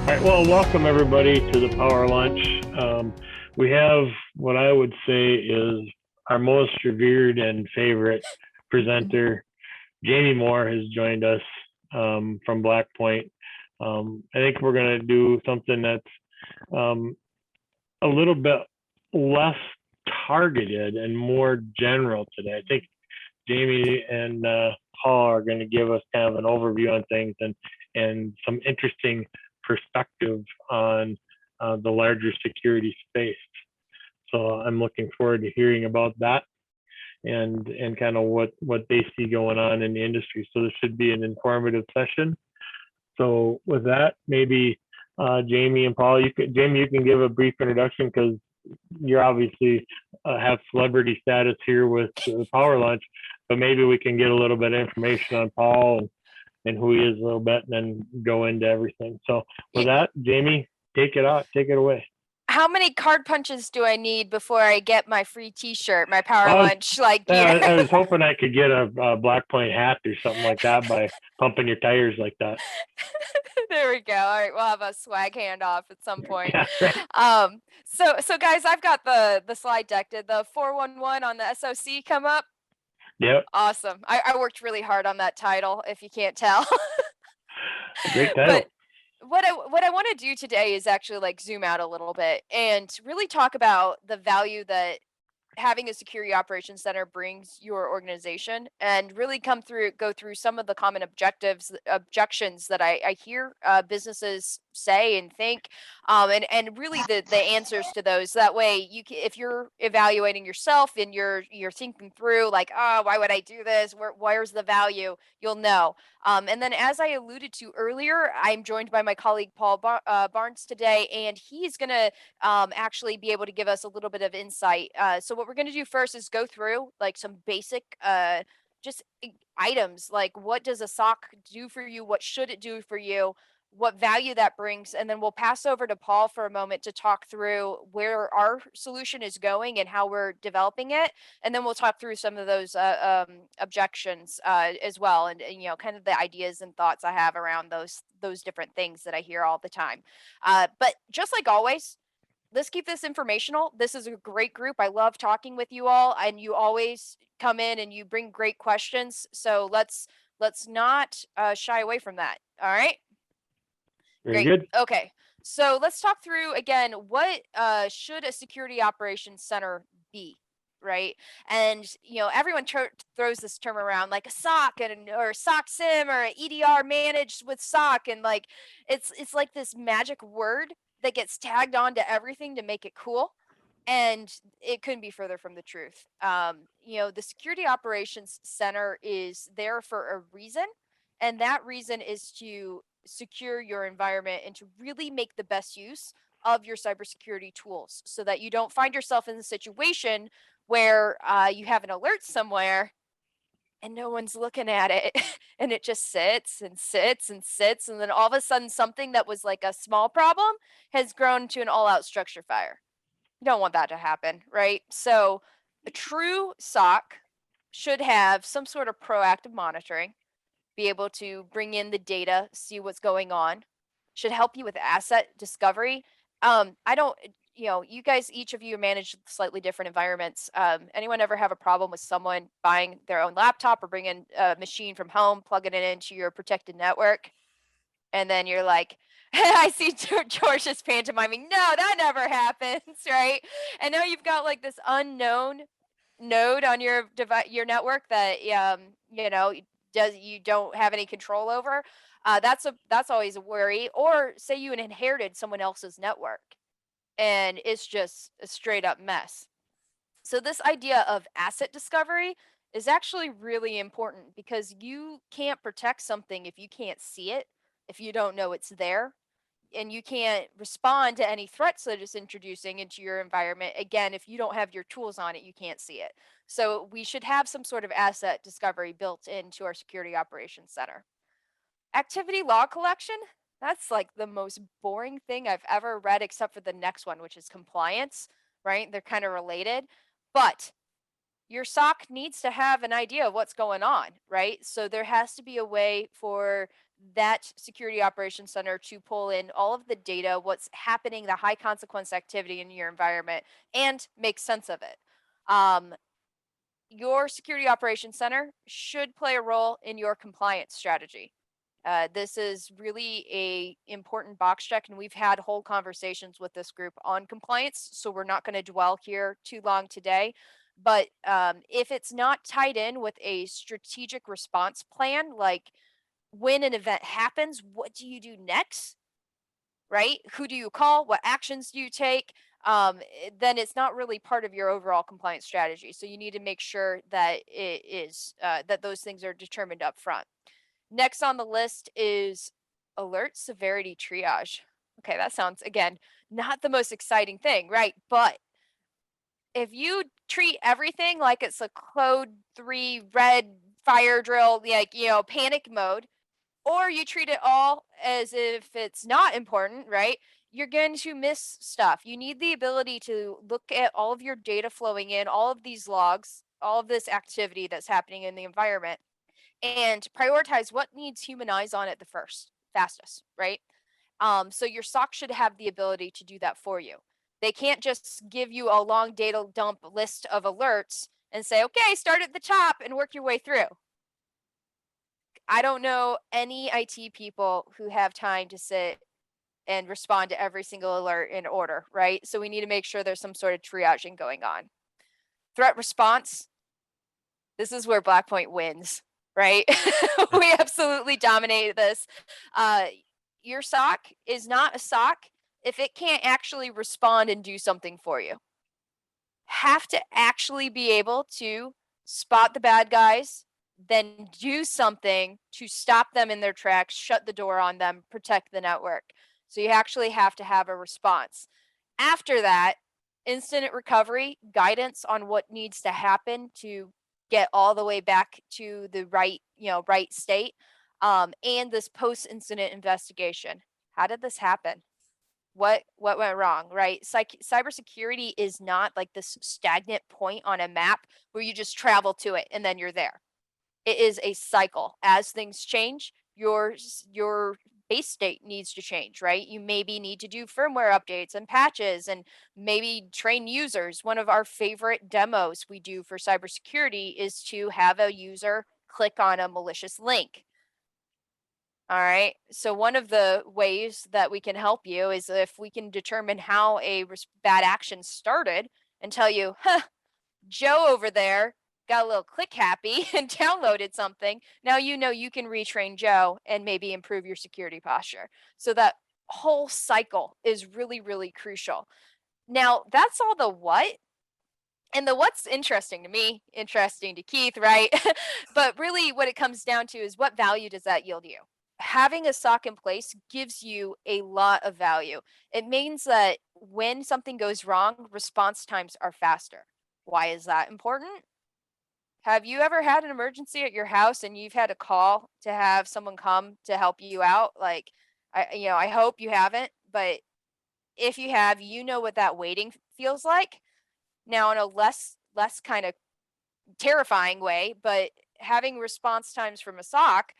All right, well, welcome everybody to the Power Lunch. We have what I would say is our most revered and favorite presenter, Jamie Moore, has joined us from Blackpoint. I think we're going to do something that's um, a little bit less targeted and more general today. I think Jamie and Paul are going to give us kind of an overview on things and some interesting perspective on the larger security space. So I'm looking forward to hearing about that and kind of what they see going on in the industry. So this should be an informative session. So with that, maybe Jamie and Paul, Jamie, you can give a brief introduction because you're obviously have celebrity status here with the Power Lunch, but maybe we can get a little bit of information on Paul and who he is a little bit, and then go into everything. So with that, Jamie, take it away. How many card punches do I need before I get my free T-shirt, my Power Lunch gear? I was hoping I could get a Blackpoint hat or something like that by pumping your tires like that. There we go. All right, we'll have a swag handoff at some point. Yeah, right. So guys, I've got the slide deck. Did the 411 on the SOC come up? Yep. Awesome. I worked really hard on that title, if you can't tell. Great title. But what I want to do today is actually like zoom out a little bit and really talk about the value that having a security operations center brings your organization, and really go through some of the common objections that I hear businesses say and think, and really the answers to those. That way if you're evaluating yourself and you're thinking through like, oh, why would I do this, where's the value, you'll know. And then, as I alluded to earlier, I'm joined by my colleague Paul Barnes today, and he's going to actually be able to give us a little bit of insight. So what we're going to do first is go through like some basic just items, like what does a SOC do for you? What should it do for you? What value that brings, and then we'll pass over to Paul for a moment to talk through where our solution is going and how we're developing it, and then we'll talk through some of those objections as well, and kind of the ideas and thoughts I have around those different things that I hear all the time. But just like always, let's keep this informational. This is a great group. I love talking with you all, and you always come in and you bring great questions. So let's not shy away from that. All right. Very Great. good. Okay. So let's talk through again, what should a security operations center be, right? And everyone throws this term around like a SOC or SOC SIM or EDR managed with SOC, and like it's like this magic word that gets tagged onto everything to make it cool. And it couldn't be further from the truth. The security operations center is there for a reason, and that reason is to secure your environment and to really make the best use of your cybersecurity tools, so that you don't find yourself in the situation where you have an alert somewhere and no one's looking at it and it just sits and sits and sits, and then all of a sudden something that was like a small problem has grown to an all-out structure fire. You don't want that to happen, right? So a true SOC should have some sort of proactive monitoring, be able to bring in the data, see what's going on, should help you with asset discovery. I don't, you guys, each of you manage slightly different environments. Anyone ever have a problem with someone buying their own laptop or bringing a machine from home, plugging it into your protected network, and then you're like, I see George is pantomiming. No, that never happens, right? And now you've got like this unknown node on your device, your network that you don't have any control over. That's always a worry. Or say you inherited someone else's network, and it's just a straight up mess. So this idea of asset discovery is actually really important, because you can't protect something if you can't see it, if you don't know it's there, and you can't respond to any threats that it's introducing into your environment. Again, if you don't have your tools on it, you can't see it. So we should have some sort of asset discovery built into our security operations center. Activity log collection, that's like the most boring thing I've ever read, except for the next one, which is compliance, right? They're kind of related. But your SOC needs to have an idea of what's going on, right? So there has to be a way for that security operations center to pull in all of the data, what's happening, the high consequence activity in your environment, and make sense of it. Um, your security operations center should play a role in your compliance strategy. This is really a important box check, and we've had whole conversations with this group on compliance, so we're not going to dwell here too long today. But if it's not tied in with a strategic response plan, like when an event happens, what do you do next? Right? Who do you call? What actions do you take? Then it's not really part of your overall compliance strategy. So you need to make sure that it is that those things are determined up front. Next on the list is alert severity triage. Okay, that sounds again not the most exciting thing, right? But if you treat everything like it's a code 3 red fire drill, like, panic mode, or you treat it all as if it's not important, right? You're going to miss stuff. You need the ability to look at all of your data flowing in, all of these logs, all of this activity that's happening in the environment, and prioritize what needs human eyes on it the fastest, right? So your SOC should have the ability to do that for you. They can't just give you a long data dump list of alerts and say, okay, start at the top and work your way through. I don't know any IT people who have time to sit and respond to every single alert in order, right? So we need to make sure there's some sort of triaging going on. Threat response, this is where Blackpoint wins, right? We absolutely dominate this. Uh, your SOC is not a SOC if it can't actually respond and do something for you. Have to actually be able to spot the bad guys, then do something to stop them in their tracks, shut the door on them, protect the network. So you actually have to have a response. After that, incident recovery, guidance on what needs to happen to get all the way back to the right state, and this post-incident investigation. How did this happen? What went wrong, right? Cybersecurity is not like this stagnant point on a map where you just travel to it and then you're there. It is a cycle. As things change, your base state needs to change, right? You maybe need to do firmware updates and patches and maybe train users. One of our favorite demos we do for cybersecurity is to have a user click on a malicious link. All right. So one of the ways that we can help you is if we can determine how a bad action started and tell you, huh, Joe over there got a little click happy and downloaded something. Now you know you can retrain Joe and maybe improve your security posture. So that whole cycle is really, really crucial. Now, that's all the what. And the what's interesting to me, interesting to Keith, right? But really, what it comes down to is what value does that yield you? Having a SOC in place gives you a lot of value. It means that when something goes wrong, response times are faster. Why is that important? Have you ever had an emergency at your house and you've had a call to have someone come to help you out? Like, I hope you haven't, but if you have, you know what that waiting feels like. Now, in a less kind of terrifying way, but having response times from a SOC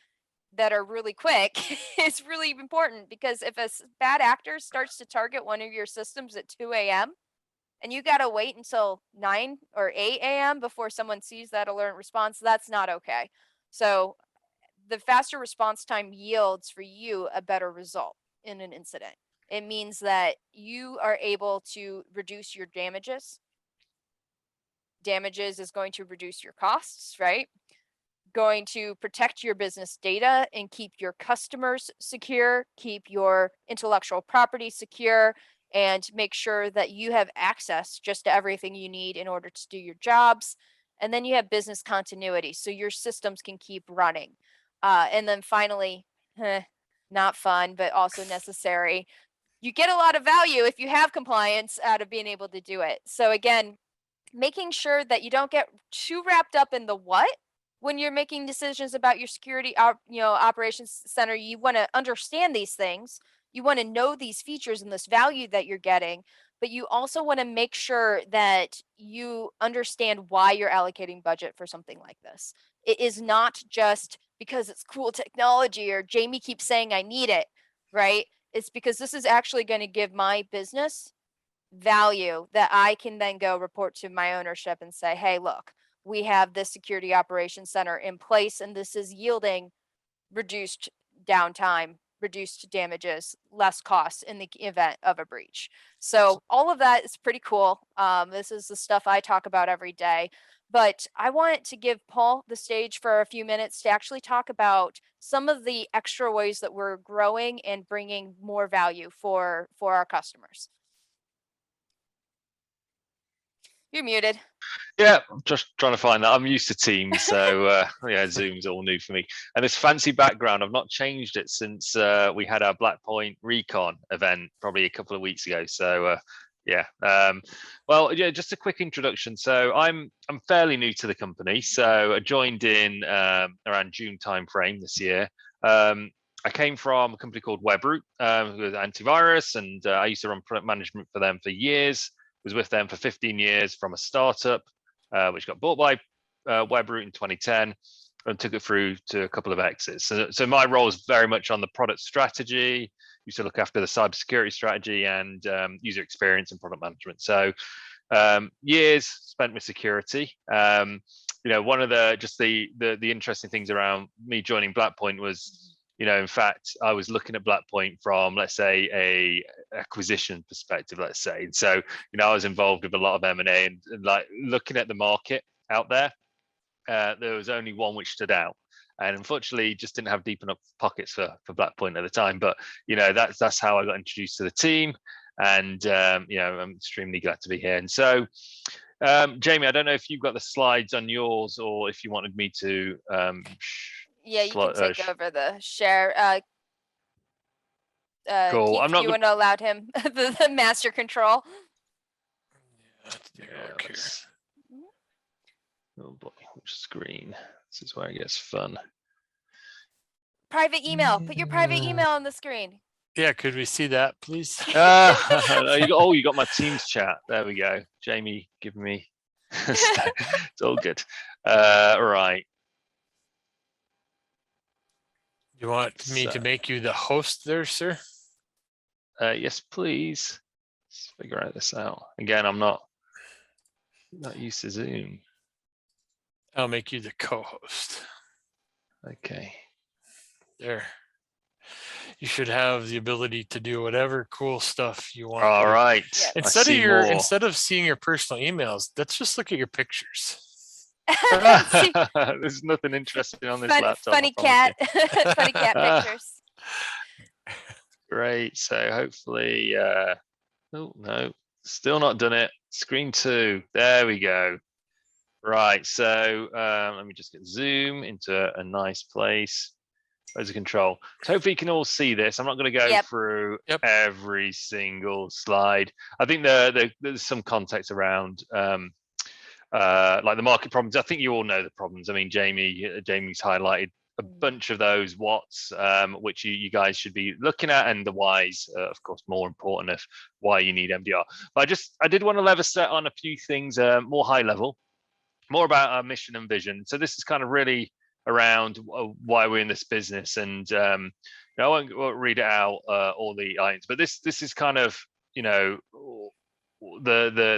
that are really quick is really important, because if a bad actor starts to target one of your systems at 2 a.m. and you got to wait until 9 or 8 a.m. before someone sees that alert response, that's not okay. So the faster response time yields for you a better result in an incident. It means that you are able to reduce your damages. Damages is going to reduce your costs, right? Going to protect your business data and keep your customers secure, keep your intellectual property secure, and make sure that you have access just to everything you need in order to do your jobs. And then you have business continuity, so your systems can keep running. And then finally, not fun, but also necessary. You get a lot of value if you have compliance out of being able to do it. So again, making sure that you don't get too wrapped up in the what when you're making decisions about your operations center. You want to understand these things, you want to know these features and this value that you're getting, but you also want to make sure that you understand why you're allocating budget for something like this. It is not just because it's cool technology or Jamie keeps saying I need it, right? It's because this is actually going to give my business value that I can then go report to my ownership and say, hey, look, we have this security operations center in place and this is yielding reduced downtime, reduced damages, less costs in the event of a breach. So all of that is pretty cool. This is the stuff I talk about every day. But I want to give Paul the stage for a few minutes to actually talk about some of the extra ways that we're growing and bringing more value for our customers. You're muted. Yeah, I'm just trying to find that. I'm used to Teams, so yeah, Zoom's all new for me. And this fancy background, I've not changed it since we had our Blackpoint Recon event probably a couple of weeks ago. So yeah, well, yeah, just a quick introduction. So I'm fairly new to the company, so I joined in around June timeframe this year. I came from a company called Webroot, with antivirus, and I used to run product management for them for years. Was with them for 15 years from a startup, which got bought by Webroot in 2010 and took it through to a couple of exits. So my role is very much on the product strategy, used to look after the cybersecurity strategy and user experience and product management. So years spent with security. One of the interesting things around me joining Blackpoint was, in fact, I was looking at Blackpoint from, let's say, a acquisition perspective, let's say. And so, I was involved with a lot of M&A and like looking at the market out there. There was only one which stood out, and unfortunately, just didn't have deep enough pockets for Blackpoint at the time. But that's how I got introduced to the team, and I'm extremely glad to be here. And so, Jamie, I don't know if you've got the slides on yours, or if you wanted me to. Yeah, you can take over the share. Cool. Keith, I'm not. You wouldn't have allowed him the master control. Oh boy, which screen? This is where it gets fun. Private email. Put your private email on the screen. Yeah, could we see that, please? You got my Teams chat. There we go. Jamie, give me. It's all good. Right. You want me to make you the host there, sir? Yes, please. Let's figure out this out. Again, I'm not used to Zoom. I'll make you the co-host. Okay. There. You should have the ability to do whatever cool stuff you want. All right. Yeah. Instead of seeing your personal emails, let's just look at your pictures. There's nothing interesting on this laptop. Funny cat pictures. Great. So hopefully, oh no, still not done it. Screen 2. There we go. Right. So let me just get Zoom into a nice place. As a control. So hopefully you can all see this. I'm not going to go through every single slide. I think there's some context around like the market problems. I think you all know the problems. I mean, Jamie's highlighted a bunch of those what's, which you guys should be looking at, and the whys, of course, more important of why you need MDR. But I did want to level set on a few things more high level, more about our mission and vision. So this is kind of really around why we're in this business, and I won't read it out all the items, but this is kind of the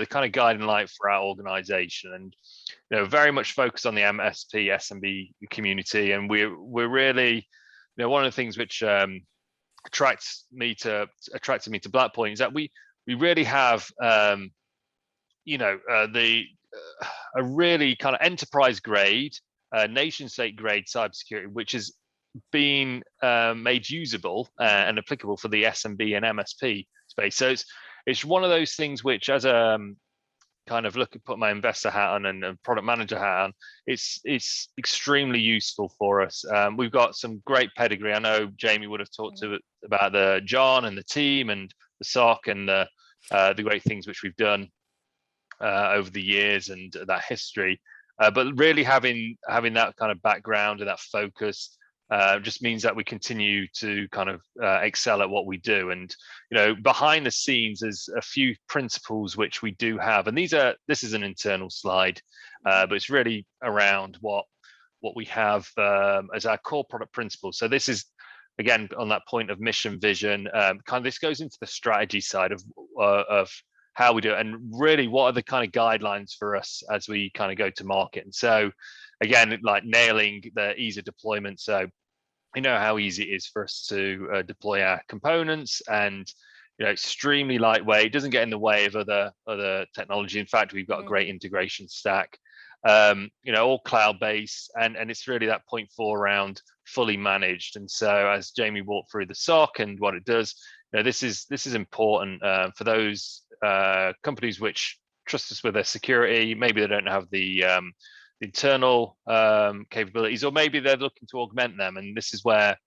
kind of guiding light for our organization, and very much focused on the MSP SMB community. And we're really one of the things which attracted me to Blackpoint is that we really have a really kind of enterprise grade, nation state grade cybersecurity, which has been made usable and applicable for the SMB and MSP space. So it's one of those things which, as a kind of put my investor hat on and product manager hat on, it's extremely useful for us. We've got some great pedigree. I know Jamie would have talked about the John and the team and the SOC and the great things which we've done over the years and that history. But really having that kind of background and that focus just means that we continue to kind of excel at what we do. And behind the scenes, there's a few principles which we do have, and this is an internal slide, but it's really around what what we have as our core product principles. So this is, again, on that point of mission, vision, this goes into the strategy side of how we do it, and really what are the kind of guidelines for us as we kind of go to market. And so, again, like nailing the ease of deployment. So you know how easy it is for us to deploy our components, and extremely lightweight. It doesn't get in the way of other technology. In fact, we've got a great integration stack. All cloud-based, and it's really that point 4 around fully managed. And so, as Jamie walked through the SOC and what it does, this is important for those companies which trust us with their security. Maybe they don't have the internal capabilities, or maybe they're looking to augment them. And this is where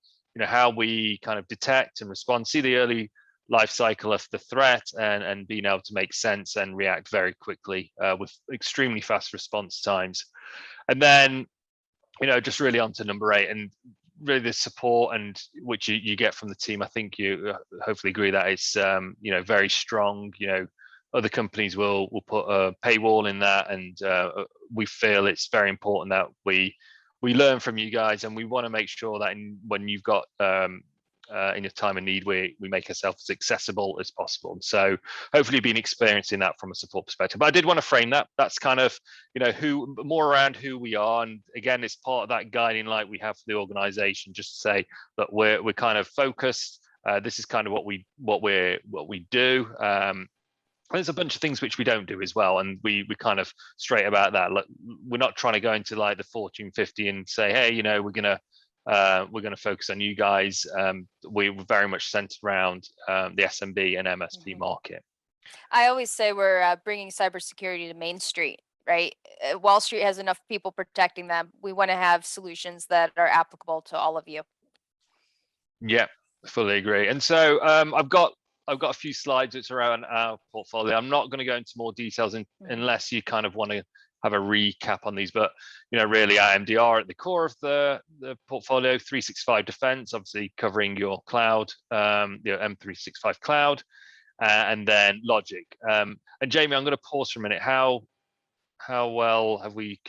how we kind of detect and respond, see the early life cycle of the threat, and being able to make sense and react very quickly with extremely fast response times. And then just really on to number 8, and really the support and which you get from the team. I think you hopefully agree that it's very strong. Other companies will put a paywall in that, and we feel it's very important that we learn from you guys, and we want to make sure that when you've got in your time of need, we make ourselves as accessible as possible. So hopefully you've been experiencing that from a support perspective. But I did want to frame that. That's kind of who more around who we are, and again, it's part of that guiding light we have for the organization, just to say that we're kind of focused. This is kind of what we do. There's a bunch of things which we don't do as well, and we kind of straight about that. Like, we're not trying to go into like the Fortune 50 and say, hey, we're gonna focus on you guys. We're very much centered around the SMB and MSP market. I always say we're bringing cybersecurity to Main Street, right? Wall Street has enough people protecting them. We want to have solutions that are applicable to all of you. Yeah, fully agree. And so I've got a few slides that's around our portfolio. I'm not going to go into more details unless you kind of want to have a recap on these, but really our MDR at the core of the portfolio, 365 Defense, obviously covering your cloud, M365 cloud, and then Logic. And Jamie, I'm going to pause for a minute. How well have we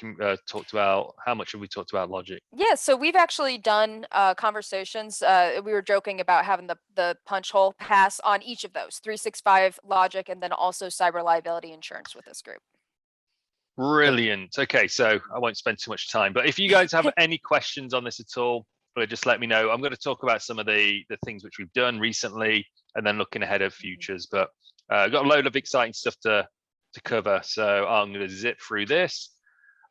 talked about? How much have we talked about Logic? Yeah, so we've actually done conversations. We were joking about having the punch hole pass on each of those, 365, Logic, and then also cyber liability insurance with this group. Brilliant. Okay, so I won't spend too much time, but if you guys have any questions on this at all, just let me know. I'm going to talk about some of the things which we've done recently, and then looking ahead of futures. But I've got a load of exciting stuff to cover, so I'm going to zip through this,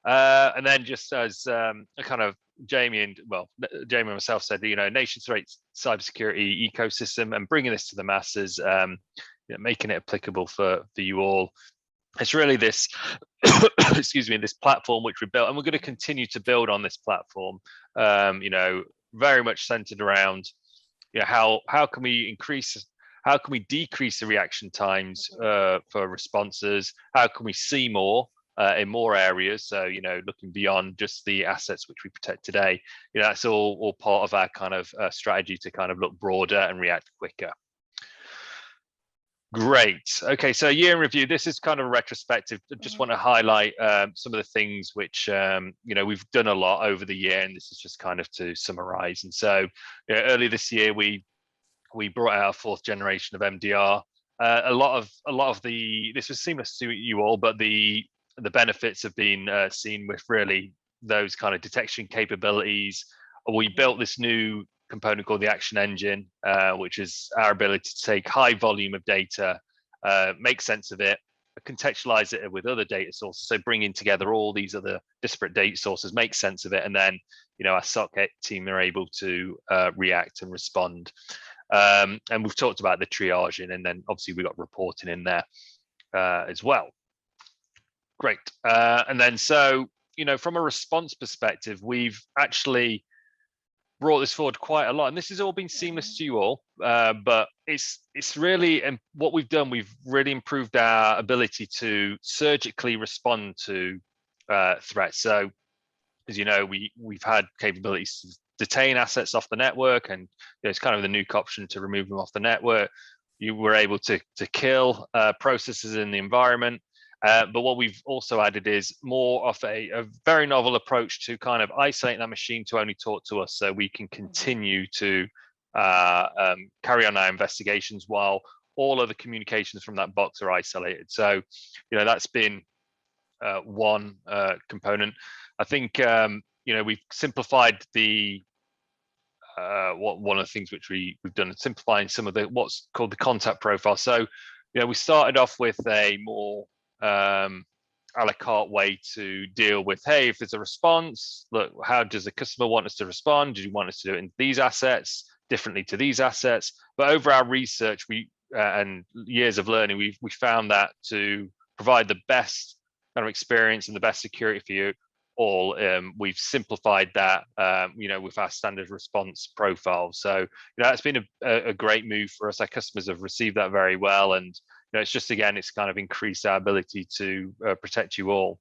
and then just as a kind of Jamie and myself said, nation-state cybersecurity ecosystem, and bringing this to the masses, making it applicable for you all. It's really this, this platform which we built, and we're going to continue to build on this platform. Very much centered around, how can we decrease the reaction times for responses? How can we see more in more areas? So, looking beyond just the assets which we protect today. That's all part of our kind of strategy to kind of look broader and react quicker. Great. Okay, so year in review. This is kind of a retrospective. I just want to highlight some of the things which we've done a lot over the year, and this is just kind of to summarize. And so, early this year, we brought out our 4th generation of MDR. A lot of this was seamless to you all, but the benefits have been seen with really those kind of detection capabilities. We built this new component called the Action Engine, which is our ability to take high volume of data, make sense of it, contextualize it with other data sources. So bringing together all these other disparate data sources, make sense of it, and then our SOC team are able to react and respond. And we've talked about the triaging, and then obviously we've got reporting in there as well. Great. And then so from a response perspective, we've actually brought this forward quite a lot, and this has all been seamless to you all, but it's really, and what we've done, we've really improved our ability to surgically respond to threats. So as you know, we've had capabilities to detain assets off the network, and it's kind of the nuke option to remove them off the network. You were able to kill processes in the environment, But what we've also added is more of a very novel approach to kind of isolate that machine to only talk to us, so we can continue to carry on our investigations while all other communications from that box are isolated. So, that's been one component. I think we've simplified the one of the things which we've done is simplifying some of the what's called the contact profile. So, we started off with a more a la carte way to deal with, hey, if there's a response, look, how does the customer want us to respond? Do you want us to do it in these assets differently to these assets? But over our research, and years of learning, we found that to provide the best kind of experience and the best security for you all, we've simplified that, with our standard response profile. So, that's been a great move for us. Our customers have received that very well, and it's just, again, it's kind of increased our ability to protect you all.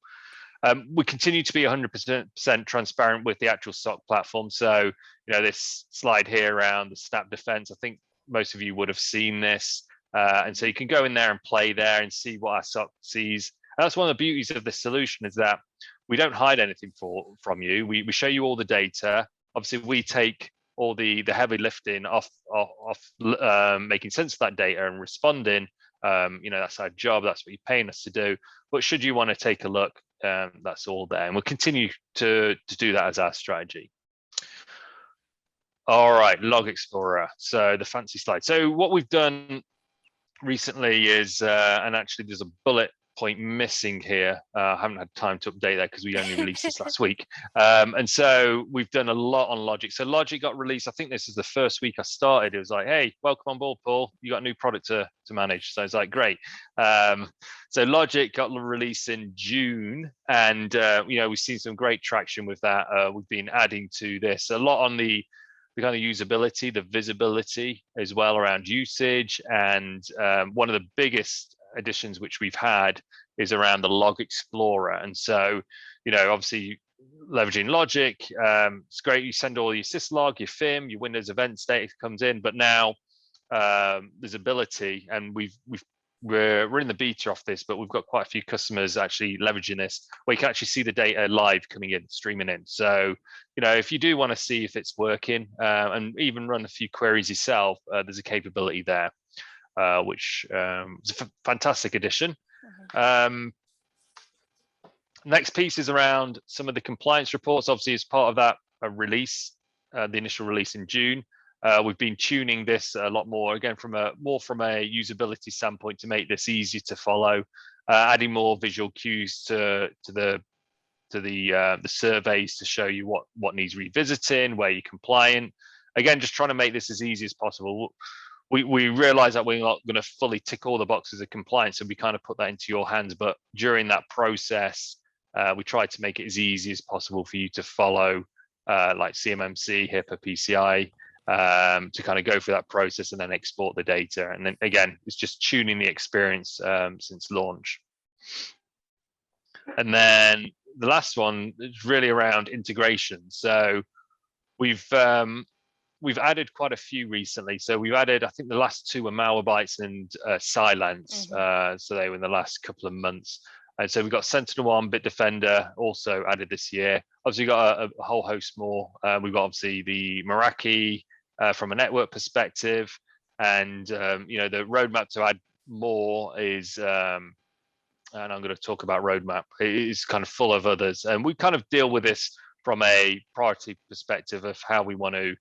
We continue to be 100% transparent with the actual SOC platform. So, this slide here around the snap defense, I think most of you would have seen this. And so you can go in there and play there and see what our SOC sees. And that's one of the beauties of this solution, is that we don't hide anything from you. We show you all the data. Obviously, we take all the heavy lifting off making sense of that data and responding. That's our job. That's what you're paying us to do. But should you want to take a look, that's all there. And we'll continue to do that as our strategy. All right, Log Explorer. So the fancy slide. So what we've done recently is, and actually there's a bullet point missing here. I haven't had time to update that because we only released this last week. And so we've done a lot on Logic. So Logic got released, I think this is the first week I started. It was like, hey, welcome on board, Paul. You got a new product to manage. So it's like, great. So Logic got released in June, and we've seen some great traction with that. We've been adding to this a lot on the kind of usability, the visibility as well around usage. And one of the biggest additions which we've had is around the Log Explorer. And so, obviously leveraging Logic, it's great. You send all your syslog, your FIM, your Windows events data comes in, but now there's ability, and we're in the beta of this, but we've got quite a few customers actually leveraging this, where you can actually see the data live coming in, streaming in. So, if you do want to see if it's working, and even run a few queries yourself, there's a capability there, which is a fantastic addition. Next piece is around some of the compliance reports. Obviously, as part of that release, the initial release in June, we've been tuning this a lot more, again, from a usability standpoint, to make this easier to follow, adding more visual cues to the surveys to show you what needs revisiting, where you're compliant. Again, just trying to make this as easy as possible. We realize that we're not going to fully tick all the boxes of compliance, so we kind of put that into your hands. But during that process, we try to make it as easy as possible for you to follow, like CMMC, HIPAA, PCI, to kind of go through that process and then export the data. And then again, it's just tuning the experience since launch. And then the last one is really around integration. So we've added quite a few recently. So we've added, I think the last two were Malwarebytes and Silence. So they were in the last couple of months. And so we've got SentinelOne, Bitdefender also added this year. Obviously, we've got a whole host more. We've got obviously the Meraki from a network perspective. And, the roadmap to add more is, and I'm going to talk about roadmap, it is kind of full of others. And we kind of deal with this from a priority perspective of how we want to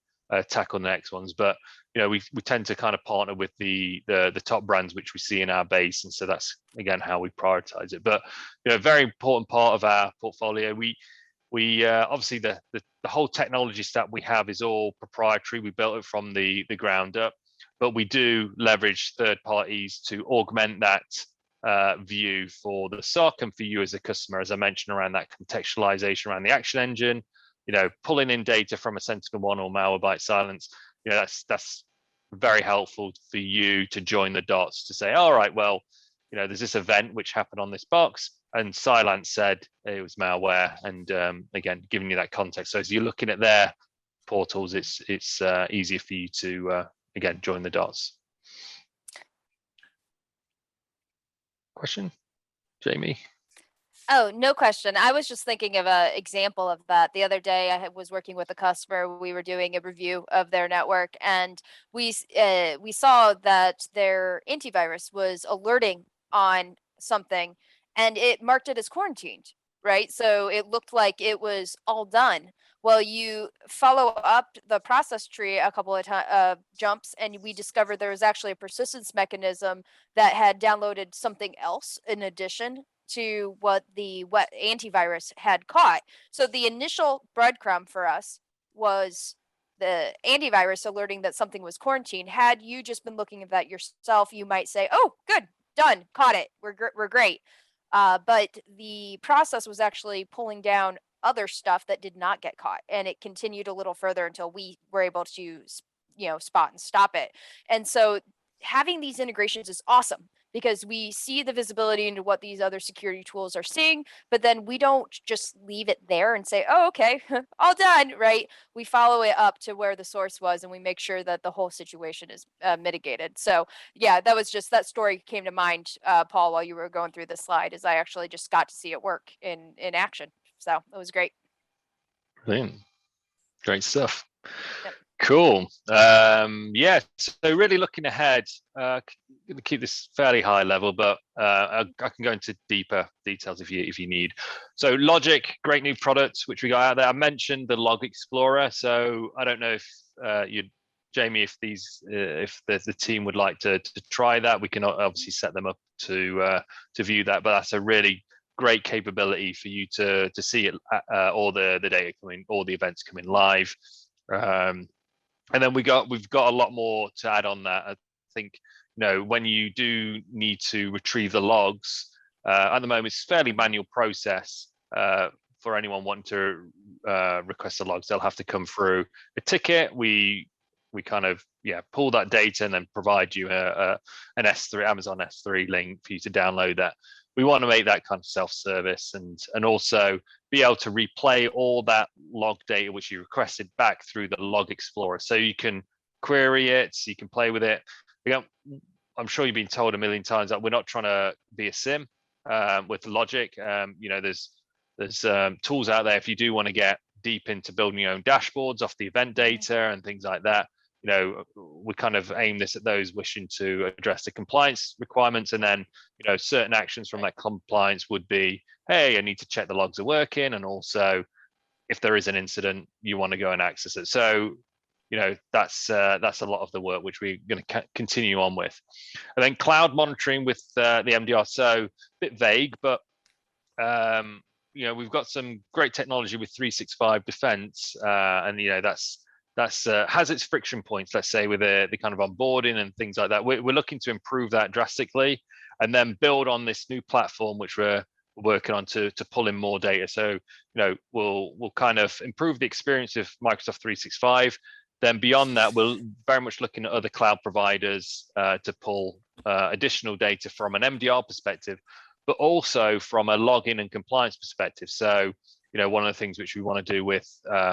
tackle the next ones. But we tend to kind of partner with the top brands which we see in our base, and so that's again how we prioritize it. But a very important part of our portfolio. We obviously the whole technology stack we have is all proprietary. We built it from the ground up, but we do leverage third parties to augment that view for the SOC and for you as a customer, as I mentioned, around that contextualization around the action engine. Pulling in data from a SentinelOne or Malwarebytes Silence, that's very helpful for you to join the dots to say, all right, well, there's this event which happened on this box, and Silence said it was malware, and again, giving you that context. So as you're looking at their portals, it's easier for you to again join the dots. Question? Jamie? Oh, no question. I was just thinking of an example of that. The other day, was working with a customer. We were doing a review of their network, and we saw that their antivirus was alerting on something, and it marked it as quarantined, right? So it looked like it was all done. Well, you follow up the process tree a couple of jumps, and we discovered there was actually a persistence mechanism that had downloaded something else in addition to what the antivirus had caught. So the initial breadcrumb for us was the antivirus alerting that something was quarantined. Had you just been looking at that yourself, you might say, "Oh, good, done, caught it. We're great." But the process was actually pulling down other stuff that did not get caught, and it continued a little further until we were able to, spot and stop it. And so having these integrations is awesome because we see the visibility into what these other security tools are seeing, but then we don't just leave it there and say, "Oh, okay, all done," right? We follow it up to where the source was, and we make sure that the whole situation is mitigated. So yeah, that story came to mind, Paul, while you were going through this slide, as I actually just got to see it work in action. So it was great. Brilliant. Great stuff. Yep. Cool. Yeah, so really looking ahead, going to keep this fairly high level, but I can go into deeper details if you need. So Logic, great new product which we got out there. I mentioned the Log Explorer, so I don't know if Jamie, if the team would like to try that, we can obviously set them up to view that. But that's a really great capability for you to see it, all the data coming, all the events coming live. And then we've got a lot more to add on that. I think, when you do need to retrieve the logs, at the moment it's a fairly manual process. For anyone wanting to request the logs, they'll have to come through a ticket. We kind of pull that data and then provide you an S3 Amazon S3 link for you to download that. We want to make that kind of self-service and also be able to replay all that log data which you requested back through the Log Explorer. So you can query it, so you can play with it. I'm sure you've been told a million times that we're not trying to be a sim with Logic. There's tools out there if you do want to get deep into building your own dashboards off the event data and things like that. We kind of aim this at those wishing to address the compliance requirements, and then certain actions from that compliance would be, hey, I need to check the logs are working, and also if there is an incident, you want to go and access it. So that's a lot of the work which we're going to continue on with. And then cloud monitoring with the MDR. So a bit vague, but we've got some great technology with 365 Defense, and that's has its friction points, let's say, with the kind of onboarding and things like that. We're looking to improve that drastically, and then build on this new platform which we're working on to pull in more data. So we'll kind of improve the experience of Microsoft 365. Then beyond that, we're very much looking at other cloud providers to pull additional data from an MDR perspective, but also from a login and compliance perspective. So one of the things which we want to do with,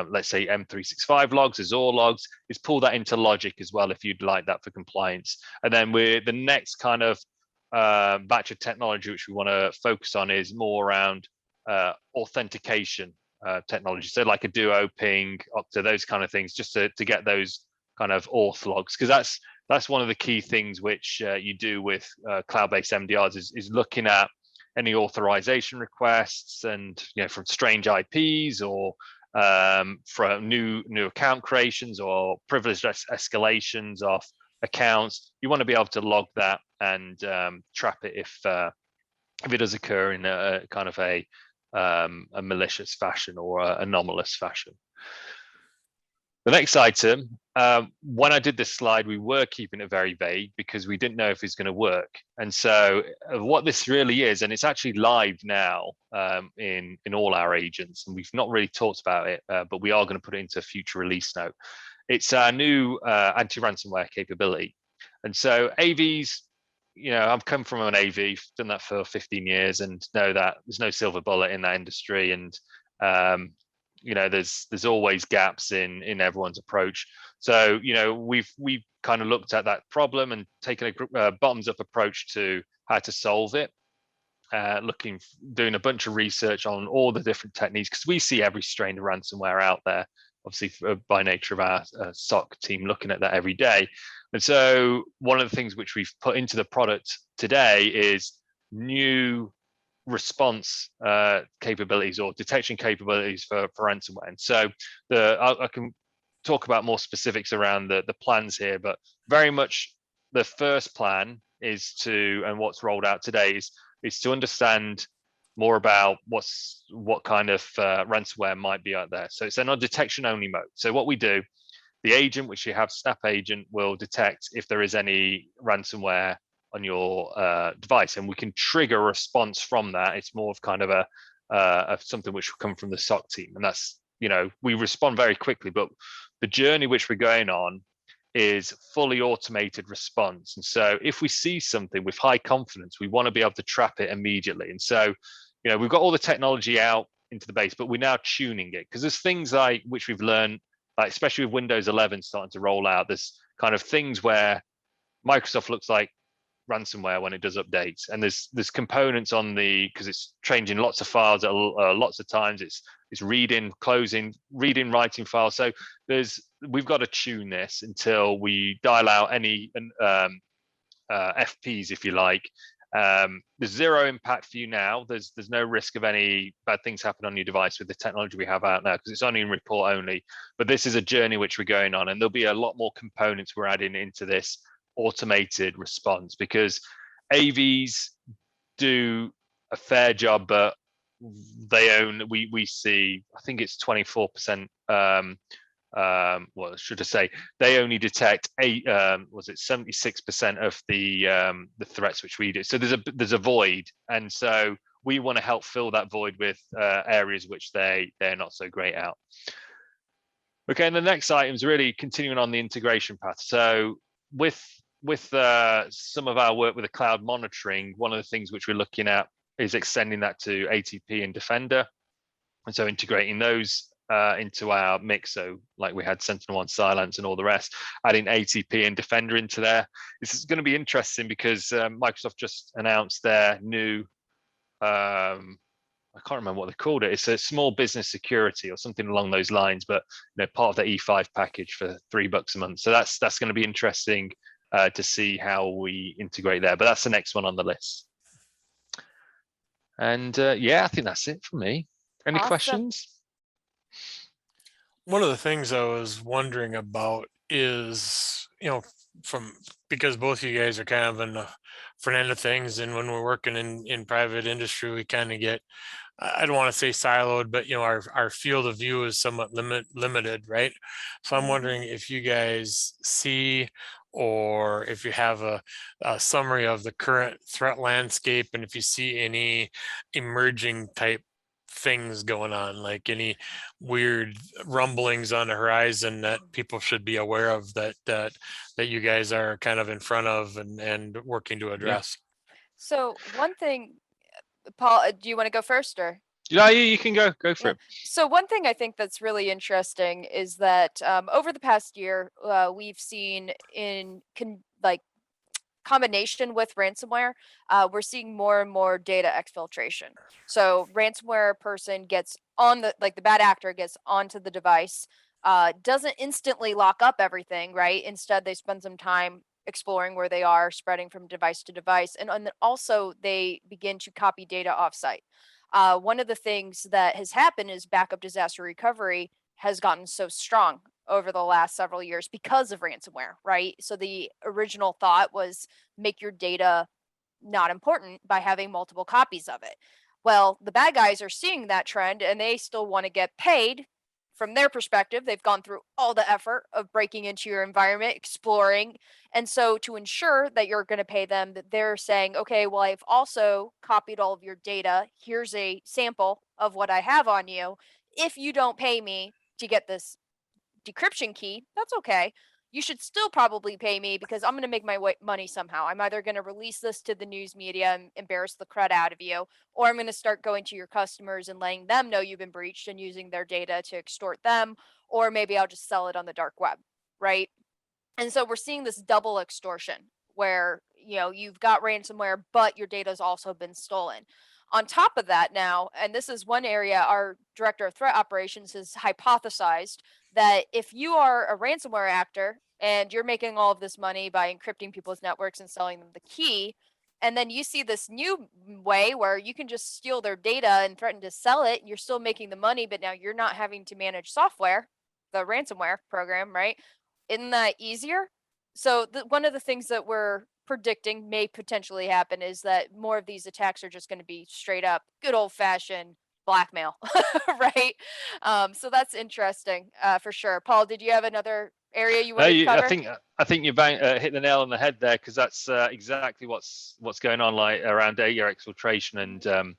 let's say, M365 logs, Azure logs, is pull that into Logic as well, if you'd like that for compliance. And then the next kind of batch of technology which we want to focus on is more around authentication technology. So like a Duo, Ping, Okta, those kind of things, just to get those kind of auth logs, because that's one of the key things which you do with cloud-based MDRs is looking at any authorization requests, and from strange IPs or from new account creations or privileged escalations of accounts. You want to be able to log that and trap it if it does occur in a kind of a malicious fashion or anomalous fashion. The next item, when I did this slide, we were keeping it very vague because we didn't know if it's going to work. And so what this really is, and it's actually live now in all our agents, and we've not really talked about it, but we are going to put it into a future release note. It's our new anti-ransomware capability. And so AVs, I've come from an AV, done that for 15 years, and know that there's no silver bullet in that industry. And there's always gaps in everyone's approach. So we've kind of looked at that problem and taken a bottoms up approach to how to solve it. doing a bunch of research on all the different techniques, because we see every strain of ransomware out there, obviously by nature of our SOC team looking at that every day. And so one of the things which we've put into the product today is new response capabilities or detection capabilities for ransomware. And so I can talk about more specifics around the plans here, but very much the first plan is and what's rolled out today is to understand more about what kind of ransomware might be out there. So it's on detection only mode. So what we do, the agent, which you have, Snap Agent, will detect if there is any ransomware on your device, and we can trigger a response from that. It's more of kind of of something which will come from the SOC team, and that's, we respond very quickly. But the journey which we're going on is fully automated response. And so if we see something with high confidence, we want to be able to trap it immediately. And so, we've got all the technology out into the base, but we're now tuning it, because there's things like which we've learned, like especially with Windows 11 starting to roll out, there's kind of things where Microsoft looks like ransomware when it does updates, and there's components on because it's changing lots of files at lots of times. It's reading, closing, reading, writing files. So we've got to tune this until we dial out any FPs, if you like. There's zero impact for you now. There's no risk of any bad things happen on your device with the technology we have out now, because it's only in report only. But this is a journey which we're going on, and there'll be a lot more components we're adding into this automated response, because AVs do a fair job, but we see, I think it's 24%, well, should I say, they only detect 76% of the threats which we do. So there's a void, and so we want to help fill that void with areas which they're not so great at. Okay, and the next item is really continuing on the integration path. So with some of our work with the cloud monitoring, one of the things which we're looking at is extending that to ATP and Defender, and so integrating those into our mix. So like we had Sentinel-1 Silence and all the rest, adding ATP and Defender into there. This is going to be interesting because Microsoft just announced their new, I can't remember what they called it. It's a small business security or something along those lines, but part of the E5 package for $3 a month. So that's going to be interesting to see how we integrate there. But that's the next one on the list. And yeah, I think that's it for me. Any questions? One of the things I was wondering about is, because both of you guys are kind of in the front end of things, and when we're working in private industry, we kind of get, I don't want to say siloed, but our field of view is somewhat limited, right? So I'm wondering if you guys see, or if you have a summary of the current threat landscape, and if you see any emerging type things going on, like any weird rumblings on the horizon that people should be aware of, that you guys are kind of in front of and working to address. So one thing, Paul, do you want to go first, or? Yeah, you can go for it. So one thing I think that's really interesting is that over the past year, we've seen in combination with ransomware, we're seeing more and more data exfiltration. So ransomware person gets on the bad actor gets onto the device, doesn't instantly lock up everything, right? Instead, they spend some time exploring where they are, spreading from device to device, and then also they begin to copy data offsite. One of the things that has happened is backup disaster recovery has gotten so strong over the last several years because of ransomware, right? So the original thought was make your data not important by having multiple copies of it. Well, the bad guys are seeing that trend, and they still want to get paid. From their perspective, they've gone through all the effort of breaking into your environment, exploring. And so to ensure that you're going to pay them, that they're saying, okay, well, I've also copied all of your data. Here's a sample of what I have on you. If you don't pay me to get this decryption key, that's okay. You should still probably pay me, because I'm going to make my money somehow. I'm either going to release this to the news media and embarrass the crud out of you, or I'm going to start going to your customers and letting them know you've been breached and using their data to extort them, or maybe I'll just sell it on the dark web, right? And so we're seeing this double extortion where you've got ransomware, but your data's also been stolen. On top of that now, and this is one area our director of threat operations has hypothesized, that if you are a ransomware actor and you're making all of this money by encrypting people's networks and selling them the key, and then you see this new way where you can just steal their data and threaten to sell it, and you're still making the money, but now you're not having to manage software, the ransomware program, right? Isn't that easier? So one of the things that we're predicting may potentially happen is that more of these attacks are just going to be straight up good old fashioned blackmail, right? So that's interesting for sure. Paul, did you have another area you wanted to cover? I think you hit the nail on the head there, because that's exactly what's going on, like around data exfiltration. And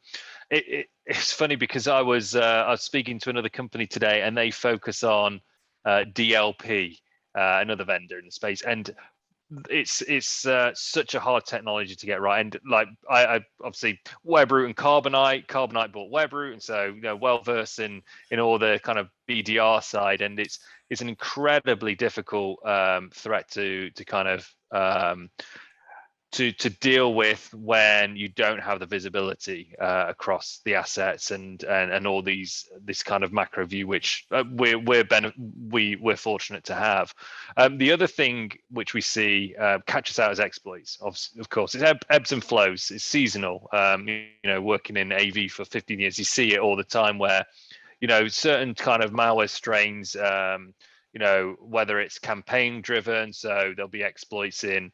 it's funny because I was speaking to another company today, and they focus on DLP, another vendor in the space, and it's such a hard technology to get right. And like I obviously Webroot and Carbonite bought Webroot, and so well versed in all the kind of BDR side, and it's an incredibly difficult threat to kind of to deal with when you don't have the visibility across the assets and all this kind of macro view, which we're fortunate to have. The other thing which we see catch us out as exploits, of course, it's ebbs and flows. It's seasonal. Working in AV for 15 years, you see it all the time where certain kind of malware strains, whether it's campaign driven, so there'll be exploits in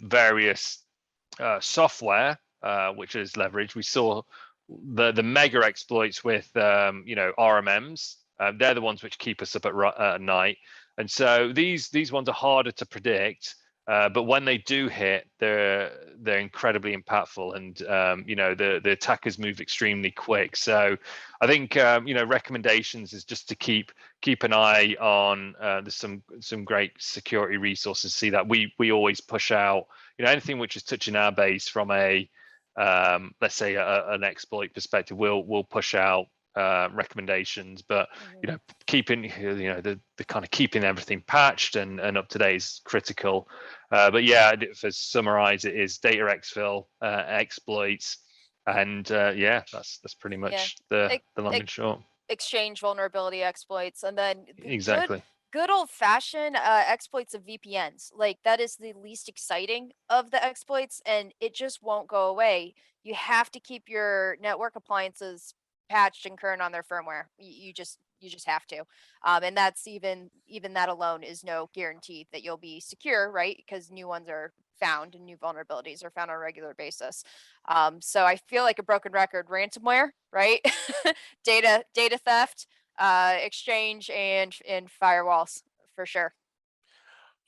various software which is leveraged. We saw the mega exploits with RMMs. They're the ones which keep us up at night, and so these ones are harder to predict. But when they do hit, they're incredibly impactful, and the attackers move extremely quick. So I think recommendations is just to keep an eye on. There's some great security resources. See that we always push out anything which is touching our base from a let's say an exploit perspective. We'll push out recommendations, but keeping the kind of keeping everything patched and up to date is critical. But yeah, to summarize, it is data exfil, exploits, and that's pretty much the long and short. Exchange vulnerability exploits, and then exactly good old fashioned exploits of VPNs. Like that is the least exciting of the exploits, and it just won't go away. You have to keep your network appliances patched and current on their firmware. You just have to, and that's even that alone is no guarantee that you'll be secure, right? Because new ones are found and new vulnerabilities are found on a regular basis. So I feel like a broken record. Ransomware, right? data theft, exchange, and firewalls for sure.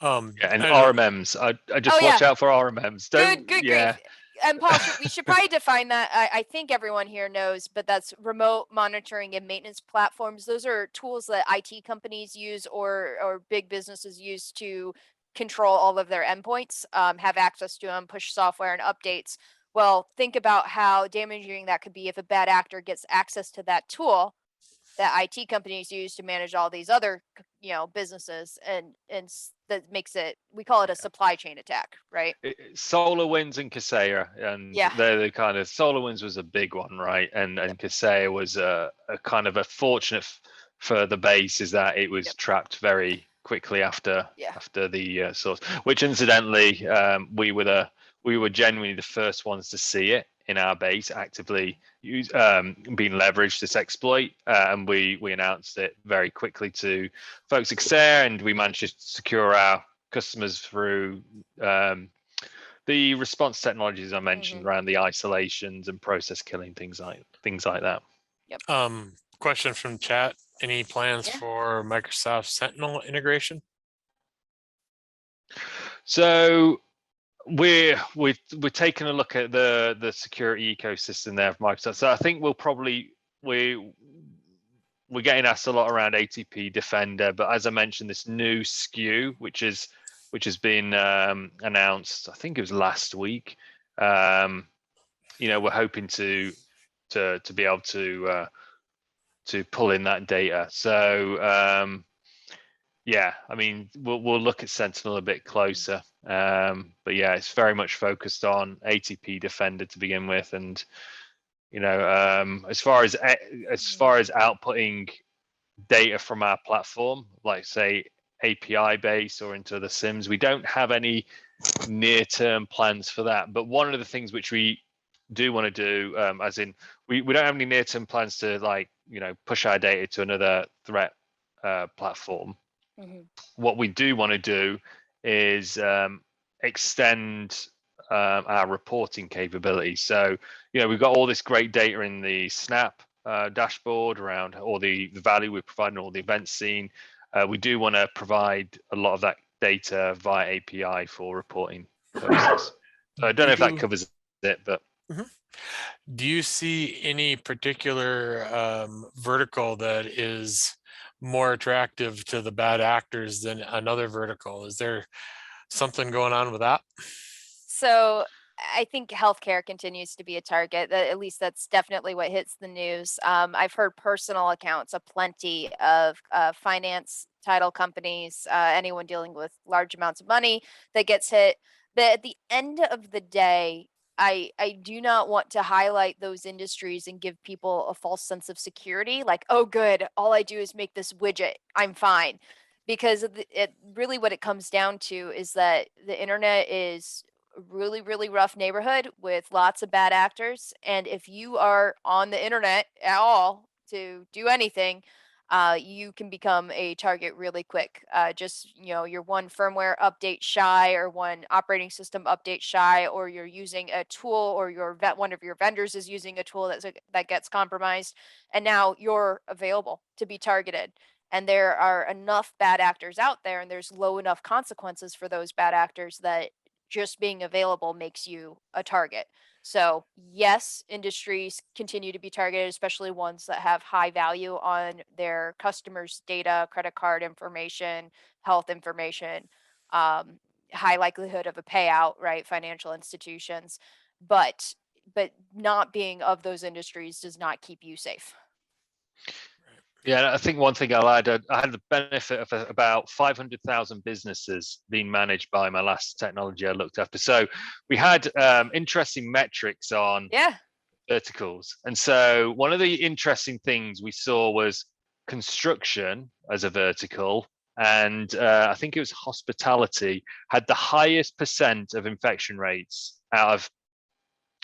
And RMMs. I just watch out for RMMs. Good grief. And Paul, we should probably define that. I think everyone here knows, but that's remote monitoring and maintenance platforms. Those are tools that IT companies use or big businesses use to control all of their endpoints, have access to them, push software and updates. Well, think about how damaging that could be if a bad actor gets access to that tool that IT companies use to manage all these other, businesses, and that makes it, we call it a supply chain attack, right? SolarWinds and Kaseya, and they're the kind of, SolarWinds was a big one, right? And Kaseya was a kind of a fortunate for the base is that it was trapped very quickly after the source, which incidentally, we were genuinely the first ones to see it in our base actively being leveraged, this exploit, and we announced it very quickly to folks at Kaseya, and we managed to secure our customers through the response technologies I mentioned around the isolations and process killing, things like that. Question from chat: any plans for Microsoft Sentinel integration? So we're taking a look at the security ecosystem there of Microsoft. So I think we're getting asked a lot around ATP Defender, but as I mentioned, this new SKU which has been announced, I think it was last week. We're hoping to be able to pull in that data. So I mean, we'll look at Sentinel a bit closer. But yeah, it's very much focused on ATP Defender to begin with, and as far as outputting data from our platform, like say API base or into the SIMs, we don't have any near-term plans for that. But one of the things which we do want to do, as in we don't have any near-term plans to push our data to another threat platform. What we do want to do is extend our reporting capability. So we've got all this great data in the Snap dashboard around all the value we're providing, all the events seen. We do want to provide a lot of that data via API for reporting purposes. So I don't know if that covers it, but do you see any particular vertical that is more attractive to the bad actors than another vertical? Is there something going on with that? So I think healthcare continues to be a target. At least that's definitely what hits the news. I've heard personal accounts of plenty of finance title companies, anyone dealing with large amounts of money that gets hit. But at the end of the day, I do not want to highlight those industries and give people a false sense of security. Like, oh, good, all I do is make this widget, I'm fine. Because it really what it comes down to is that the internet is really, really rough neighborhood with lots of bad actors. And if you are on the internet at all to do anything, you can become a target really quick. Just, you're one firmware update shy or one operating system update shy, or you're using a tool, or one of your vendors is using a tool that gets compromised. And now you're available to be targeted. And there are enough bad actors out there, and there's low enough consequences for those bad actors that just being available makes you a target. So yes, industries continue to be targeted, especially ones that have high value on their customers' data, credit card information, health information, high likelihood of a payout, right? Financial institutions, but not being of those industries does not keep you safe. Yeah, I think one thing I'll add, I had the benefit of about 500,000 businesses being managed by my last technology I looked after. So we had interesting metrics on verticals. And so one of the interesting things we saw was construction as a vertical. And I think it was hospitality had the highest percent of infection rates out of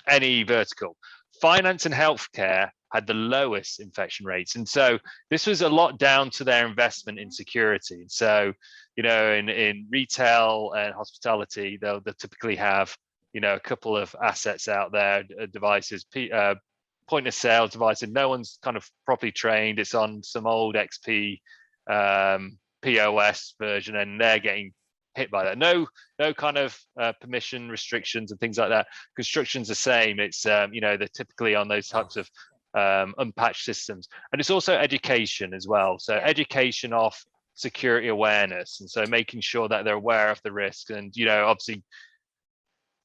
any vertical. Finance and healthcare had the lowest infection rates. And so this was a lot down to their investment in security. So, in retail and hospitality, they'll typically have, a couple of assets out there, devices, point of sale devices. No one's kind of properly trained. It's on some old XP POS version, and they're getting hit by that. No kind of permission restrictions and things like that. Construction's the same. It's they're typically on those types of unpatched systems. And it's also education as well. So education off security awareness, and so making sure that they're aware of the risk. And obviously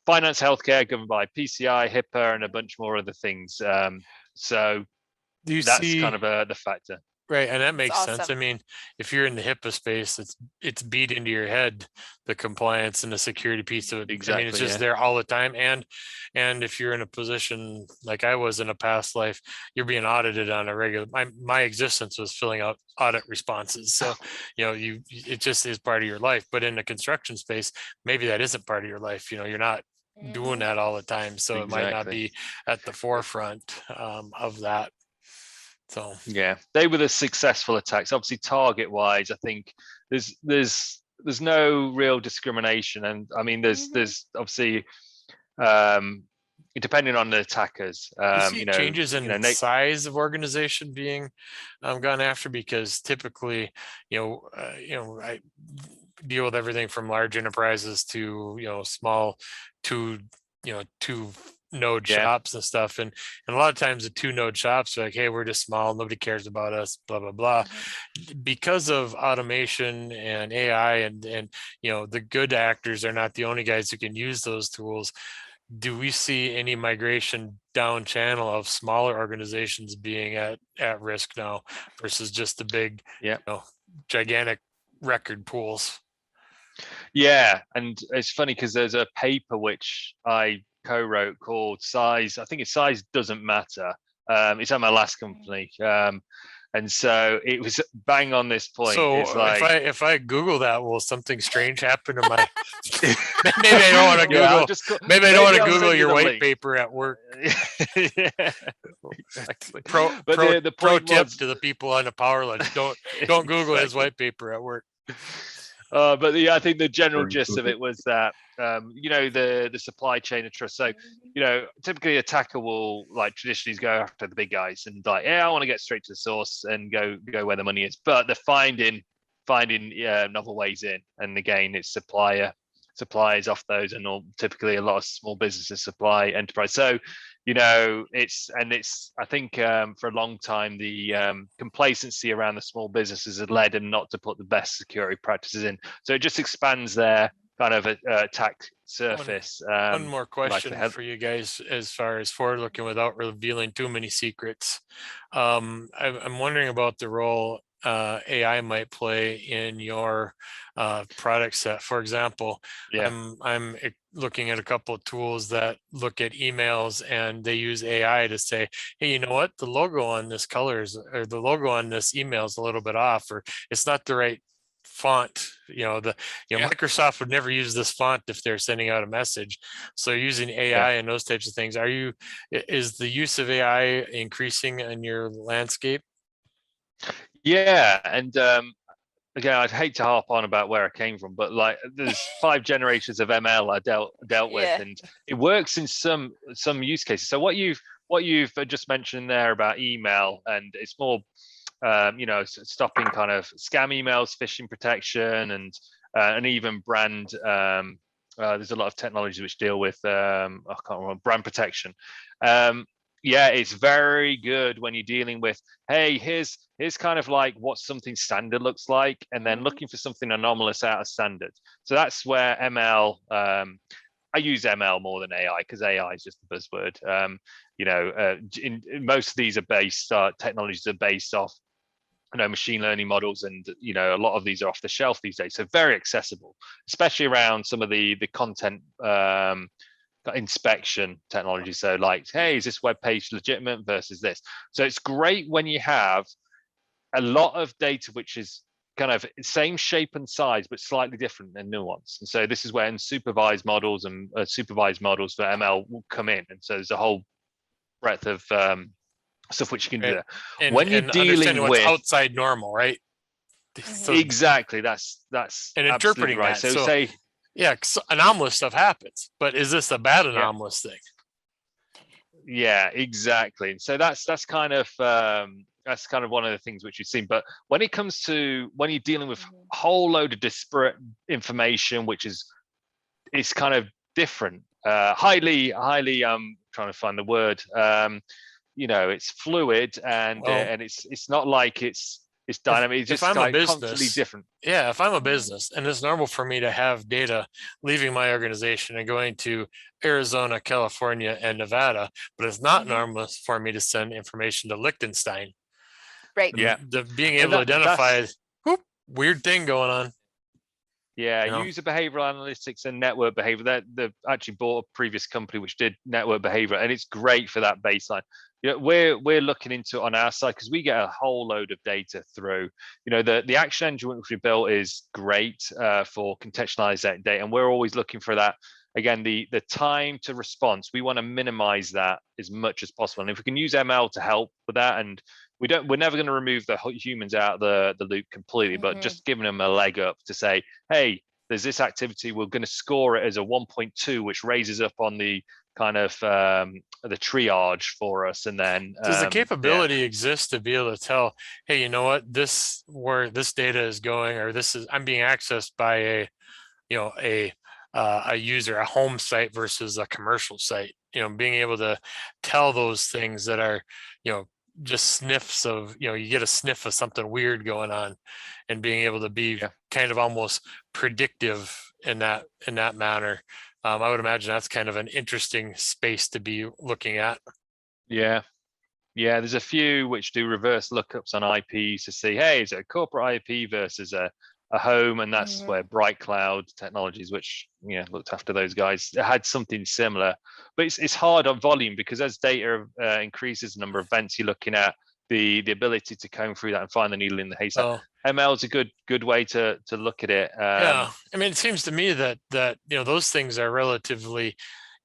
finance, healthcare governed by PCI, HIPAA, and a bunch more other things. So that's kind of the factor. Right, and that makes awesome. sense. I mean, if you're in the HIPAA space, it's beat into your head, the compliance and the security piece of it. Exactly, I mean, it's just there all the time. And if you're in a position like I was in a past life, you're being audited on a regular. My existence was filling out audit responses. So it just is part of your life. But in the construction space, maybe that isn't part of your life. You're not doing that all the time, so it might not be at the forefront of that. So yeah, they were the successful attacks. Obviously, target wise, I think there's no real discrimination, and I mean there's obviously depending on the attackers. You see changes in size of organization being gone after, because typically, I deal with everything from large enterprises to small two node shops and stuff, and a lot of times the 2-node shops are like, hey, we're just small, nobody cares about us, blah blah blah. Because of automation and AI and the good actors are not the only guys who can use those tools. Do we see any migration down channel of smaller organizations being at risk now versus just the big gigantic record pools? Yeah, and it's funny because there's a paper which I co-wrote called "Size." I think it's "Size Doesn't Matter." It's at my last company, and so it was bang on this point. So It's like, if I Google that, will something strange happen to my? Maybe I don't want to yeah, Google. Maybe I don't want to I'll Google send you your the white link. paper at work. Yeah, exactly. Pro But pro the pro point tip was, to the people on the Powerlunch: don't Google his white paper at work. but I think the general gist of it was that the supply chain of trust. So typically attacker will like traditionally go after the big guys and like, yeah, I want to get straight to the source and go where the money is. But they're finding novel ways in, and again, it's suppliers off those, and typically a lot of small businesses supply enterprise. So it's I think for a long time the complacency around the small businesses had led them not to put the best security practices in, so it just expands their kind of attack surface. One more question for you guys, as far as forward looking, without revealing too many secrets. I'm wondering about the role AI might play in your product set. For example, I'm looking at a couple of tools that look at emails, and they use AI to say, hey, you know what, the logo on this colors, or the logo on this email is a little bit off, or it's not the right font. Microsoft would never use this font if they're sending out a message. So using AI and those types of things, is the use of AI increasing in your landscape? Yeah, and again, I'd hate to harp on about where I came from, but like there's 5 generations of ML I dealt with, and it works in some use cases. So what you've just mentioned there about email, and it's more stopping kind of scam emails, phishing protection, and even brand. There's a lot of technologies which deal with I can't remember, brand protection. It's very good when you're dealing with, hey, here's kind of like what something standard looks like, and then looking for something anomalous out of standard. So that's where ML. I use ML more than AI because AI is just a buzzword. In most of these technologies are based off machine learning models, and a lot of these are off the shelf these days, so very accessible, especially around some of the content inspection technology. So like, hey, is this web page legitimate versus this? So it's great when you have a lot of data which is kind of same shape and size but slightly different and nuanced. And so this is where supervised models and supervised models for ML will come in, and so there's a whole breadth of stuff which you can do there. And, when you're dealing what's with outside normal, right? So, exactly, that's and interpreting right. that. So say, anomalous stuff happens, but is this a bad anomalous thing? Yeah, exactly. And so that's kind of one of the things which you've seen. But when it comes to when you're dealing with a whole load of disparate information, which is kind of different, highly trying to find the word. It's fluid, and it's not like it's dynamic. It's just like constantly different. Yeah, if I'm a business and it's normal for me to have data leaving my organization and going to Arizona, California, and Nevada, but it's not normal for me to send information to Liechtenstein. Right. Yeah. Being able to identify weird thing going on. Yeah, user behavioral analytics and network behavior. They've actually bought a previous company which did network behavior, and it's great for that baseline. We're looking into it on our side because we get a whole load of data through. The action engine which we built is great for contextualized that data, and we're always looking for that. Again, the time to response, we want to minimize that as much as possible, and if we can use ML to help with that, and we're never going to remove the humans out of the loop completely, but just giving them a leg up to say, hey, there's this activity, we're going to score it as a 1.2, which raises up on the kind of the triage for us. And then does the capability exist to be able to tell, hey, you know what, where this data is going, or I'm being accessed by a user, a home site versus a commercial site, being able to tell those things that are, just sniffs of, you get a sniff of something weird going on, and being able to be kind of almost predictive in that manner. I would imagine that's kind of an interesting space to be looking at. Yeah, there's a few which do reverse lookups on IPs to see, hey, is it a corporate IP versus a a home, and that's Mhm. where Bright Cloud Technologies, which looked after those guys, had something similar. But it's hard on volume, because as data increases, the number of events you're looking at, the ability to comb through that and find the needle in the haystack. So ML is a good way to look at it. yeah, I mean, it seems to me that those things are relatively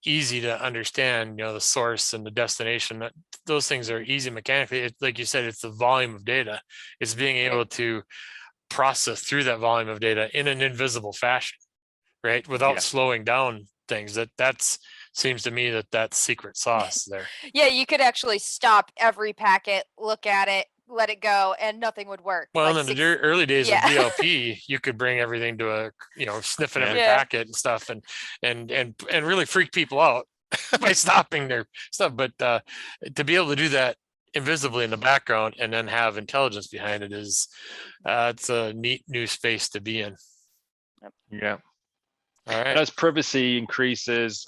easy to understand. The source and the destination. Those things are easy mechanically. Like you said, it's the volume of data. It's being able to process through that volume of data in an invisible fashion, right? Without Yeah. slowing down things. That's seems to me that's secret sauce there. Yeah, you could actually stop every packet, look at it, let it go, and nothing would work. Well, Like in the early days yeah. of DLP, you could bring everything to sniffing every Yeah. packet and stuff, and really freak people out by stopping their stuff. But to be able to do that invisibly in the background and then have intelligence behind it is it's a neat new space to be in. Yeah. All right. And as privacy increases,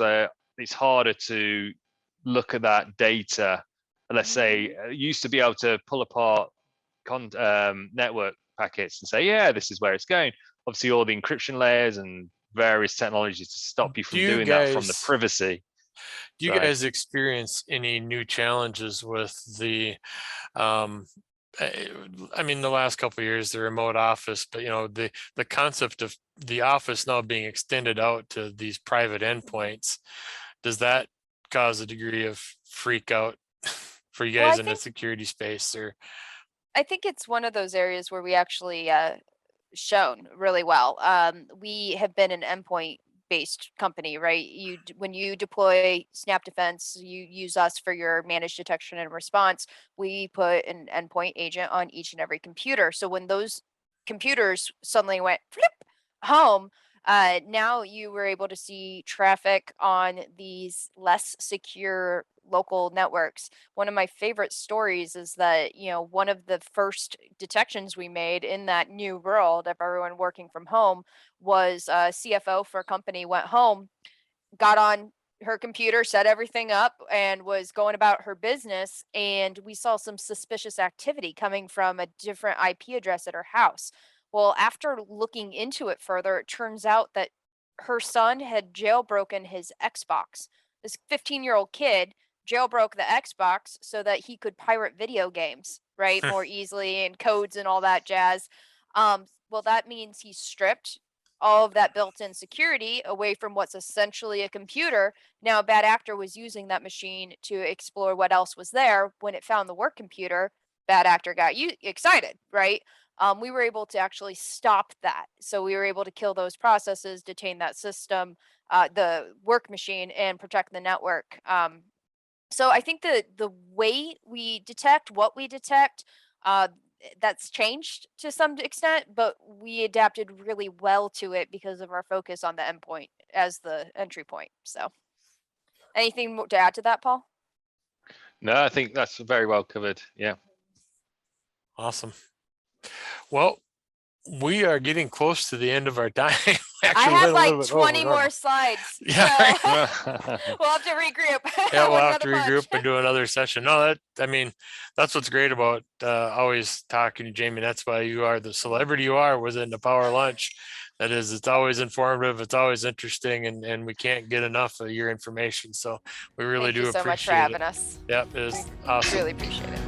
it's harder to look at that data. Let's say you used to be able to pull apart network packets and say, yeah, this is where it's going. Obviously, all the encryption layers and various technologies to stop you from doing that from the privacy. Do you guys experience any new challenges with the I mean, the last couple of years, the remote office, but the concept of the office now being extended out to these private endpoints, does that cause a degree of freak out for you guys in the security space? Or I think it's one of those areas where we actually shown really well. We have been an endpoint based company, right? When you deploy Snap Defense, you use us for your managed detection and response. We put an endpoint agent on each and every computer. So when those computers suddenly went flip home, now you were able to see traffic on these less secure local networks. One of my favorite stories is that, one of the first detections we made in that new world of everyone working from home was a CFO for a company went home, got on her computer, set everything up, and was going about her business. And we saw some suspicious activity coming from a different IP address at her house. Well, after looking into it further, it turns out that her son had jailbroken his Xbox. This 15-year-old kid jailbroke the Xbox so that he could pirate video games, right, more easily, and codes and all that jazz. Well, that means he stripped all of that built-in security away from what's essentially a computer. Now, a bad actor was using that machine to explore what else was there. When it found the work computer, bad actor got excited, right? We were able to actually stop that. So we were able to kill those processes, detain that system, the work machine, and protect the network. So I think the way we detect, what we detect, that's changed to some extent, but we adapted really well to it because of our focus on the endpoint as the entry point. So anything more to add to that, Paul? No, I think that's very well covered. Yeah. Awesome. Well, we are getting close to the end of our time. I have like 20 more slides. Yeah. So we'll have to regroup. Yeah, we'll have to regroup and do another session. No, that's what's great about always talking to Jamie. That's why you are the celebrity you are within the Power Lunch. That is, it's always informative, it's always interesting, and we can't get enough of your information. So we really do appreciate it. Thank you so much for having us. Yep, it is awesome. Really appreciate it.